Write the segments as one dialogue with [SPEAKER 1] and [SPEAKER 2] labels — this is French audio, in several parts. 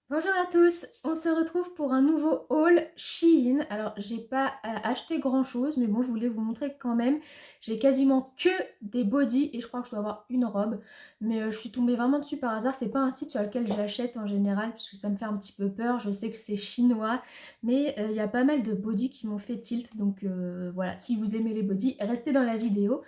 [SPEAKER 1] Bonjour à tous, on se retrouve pour un nouveau haul Shein. Alors j'ai pas acheté grand chose mais bon je voulais vous montrer quand même. J'ai quasiment que des bodys et je crois que je dois avoir une robe. Mais je suis tombée vraiment dessus par hasard, c'est pas un site sur lequel j'achète en général puisque ça me fait un petit peu peur. Je sais que c'est chinois mais il y a pas mal de bodys qui m'ont fait tilt. Donc voilà, si vous aimez les bodys, restez dans la vidéo.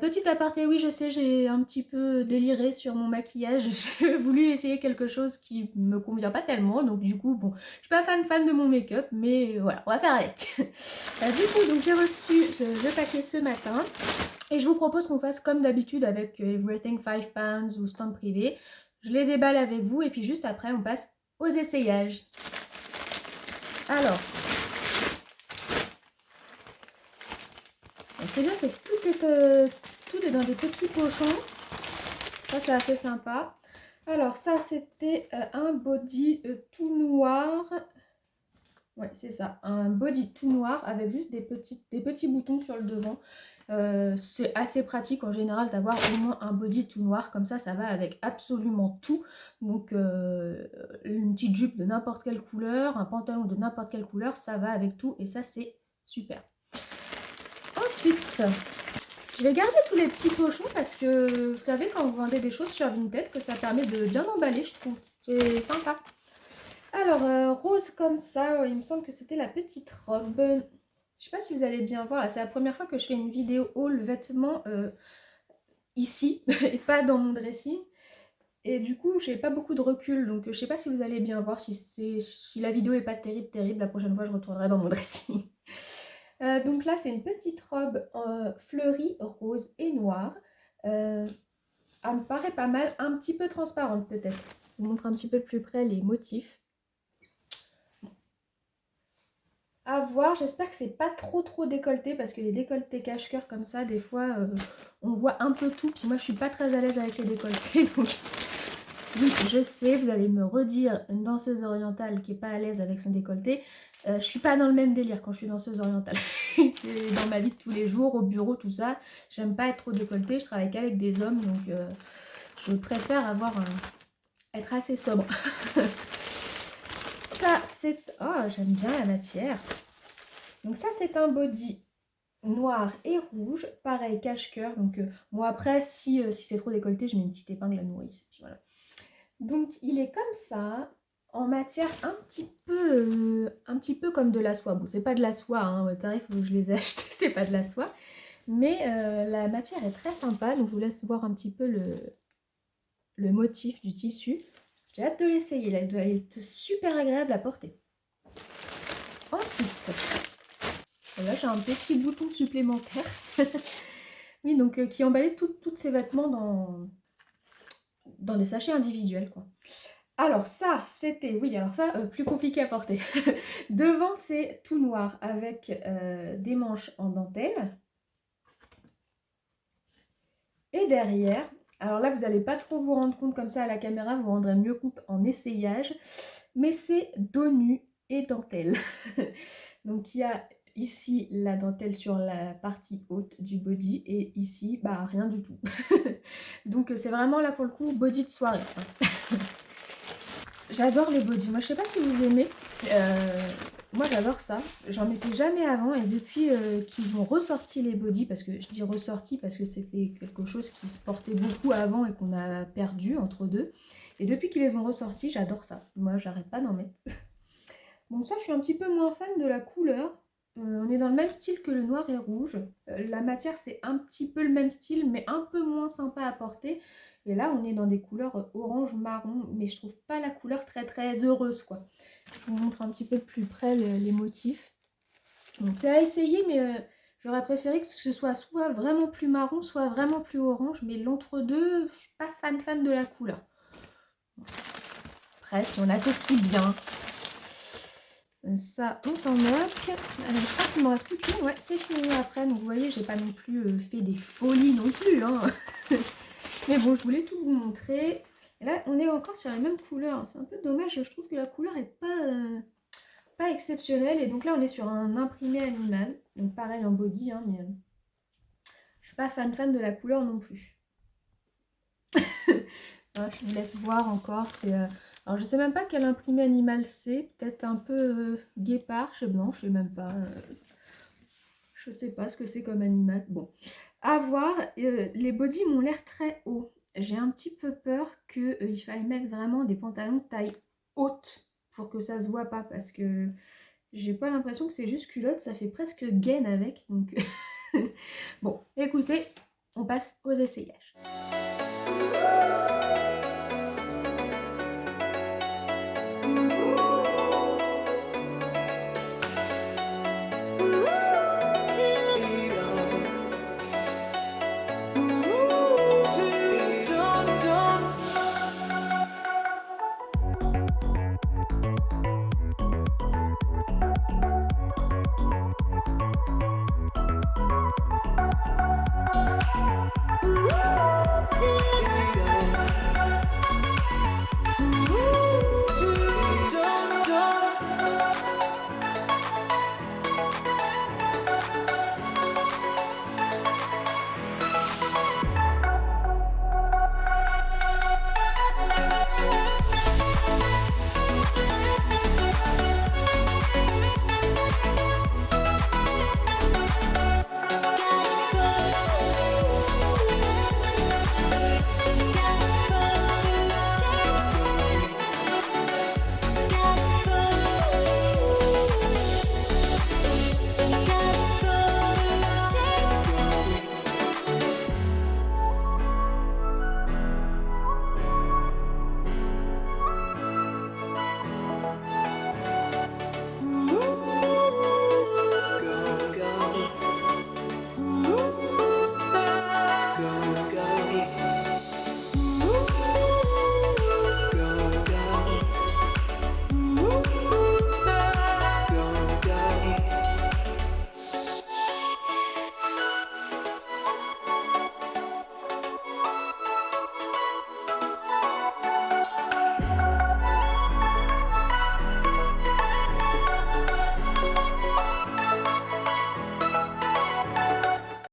[SPEAKER 1] Petit aparté, oui, je sais, j'ai un petit peu déliré sur mon maquillage. J'ai voulu essayer quelque chose qui me convient pas tellement, donc du coup, bon, je suis pas fan de mon make-up, mais voilà, on va faire avec. Du coup, donc j'ai reçu le paquet ce matin, et je vous propose qu'on fasse comme d'habitude avec Everything 5 pounds ou stand privé. Je les déballe avec vous, et puis juste après, on passe aux essayages. Alors, ce qui est bien, c'est que tout est dans des petits pochons. Ça, c'est assez sympa. Alors, ça, c'était un body tout noir. Ouais, c'est ça. Un body tout noir avec juste des petits boutons sur le devant. C'est assez pratique en général d'avoir au moins un body tout noir. Comme ça va avec absolument tout. Donc, une petite jupe de n'importe quelle couleur, un pantalon de n'importe quelle couleur, ça va avec tout. Et ça, c'est super. Ensuite, je vais garder tous les petits pochons parce que vous savez quand vous vendez des choses sur Vinted que ça permet de bien emballer, je trouve. C'est sympa. Alors, rose comme ça, il me semble que c'était la petite robe. Je sais pas si vous allez bien voir, c'est la première fois que je fais une vidéo haul vêtements ici et pas dans mon dressing. Et du coup, j'ai pas beaucoup de recul, donc je sais pas si vous allez bien voir, si la vidéo est pas terrible, la prochaine fois je retournerai dans mon dressing. Donc là, c'est une petite robe fleurie, rose et noire. Elle me paraît pas mal, un petit peu transparente peut-être. Je vous montre un petit peu plus près les motifs. À voir, j'espère que c'est pas trop décolleté parce que les décolletés cache-cœur comme ça, des fois, on voit un peu tout. Puis moi, je suis pas très à l'aise avec les décolletés, donc oui, je sais, vous allez me redire une danseuse orientale qui est pas à l'aise avec son décolleté. Je suis pas dans le même délire quand je suis danseuse orientale. Dans ma vie de tous les jours, au bureau, tout ça, j'aime pas être trop décolletée. Je travaille qu'avec des hommes, donc je préfère être assez sobre. Ça, c'est... Oh, j'aime bien la matière. Donc ça, c'est un body noir et rouge. Pareil, cache-cœur. Donc moi, après, si c'est trop décolleté, je mets une petite épingle à nourrice. Puis voilà. Donc il est comme ça, en matière un petit peu comme de la soie. Bon, c'est pas de la soie, hein, au tarif où je les ai achetés, c'est pas de la soie. Mais la matière est très sympa, donc je vous laisse voir un petit peu le motif du tissu. J'ai hâte de l'essayer, là, il doit être super agréable à porter. Ensuite, là j'ai un petit bouton supplémentaire. Oui, donc qui emballait tous ces vêtements dans des sachets individuels, quoi. Alors ça, c'était, oui, alors ça, plus compliqué à porter. Devant, c'est tout noir avec des manches en dentelle. Et derrière, alors là, vous n'allez pas trop vous rendre compte comme ça à la caméra, vous vous rendrez mieux compte en essayage. Mais c'est dos nu et dentelle. Donc il y a ici la dentelle sur la partie haute du body et ici, bah rien du tout. Donc c'est vraiment là pour le coup body de soirée. J'adore les bodys. Moi, je sais pas si vous aimez. Moi, j'adore ça. J'en mettais jamais avant. Et depuis qu'ils ont ressorti les bodys, parce que je dis ressorti parce que c'était quelque chose qui se portait beaucoup avant et qu'on a perdu entre deux. Et depuis qu'ils les ont ressortis, j'adore ça. Moi, j'arrête pas d'en mettre. Bon, ça, je suis un petit peu moins fan de la couleur. On est dans le même style que le noir et rouge. La matière, c'est un petit peu le même style, mais un peu moins sympa à porter. Et là, on est dans des couleurs orange-marron, mais je trouve pas la couleur très heureuse, quoi. Je vous montre un petit peu plus près les motifs. Donc, c'est à essayer, mais j'aurais préféré que ce soit vraiment plus marron, soit vraiment plus orange. Mais l'entre-deux, je suis pas fan de la couleur. Après, si on associe bien, ça, on s'en moque. Alors, je crois qu'il me reste plus qu'une. Ouais, c'est fini après. Donc, vous voyez, j'ai pas non plus fait des folies non plus. Hein. Mais bon, je voulais tout vous montrer. Et là, on est encore sur les mêmes couleurs. C'est un peu dommage. Je trouve que la couleur est pas exceptionnelle. Et donc là, on est sur un imprimé animal. Donc, pareil en body. Hein, mais je suis pas fan de la couleur non plus. Hein, je vous laisse voir encore. Alors je sais même pas quel imprimé animal c'est. Peut-être un peu guépard. Non, je sais même pas. Je sais pas ce que c'est comme animal. Bon, à voir. Les bodys m'ont l'air très hauts. J'ai un petit peu peur qu'il faille mettre vraiment des pantalons de taille haute pour que ça se voit pas, parce que j'ai pas l'impression que c'est juste culotte, ça fait presque gaine avec. Donc bon, écoutez, on passe aux essayages.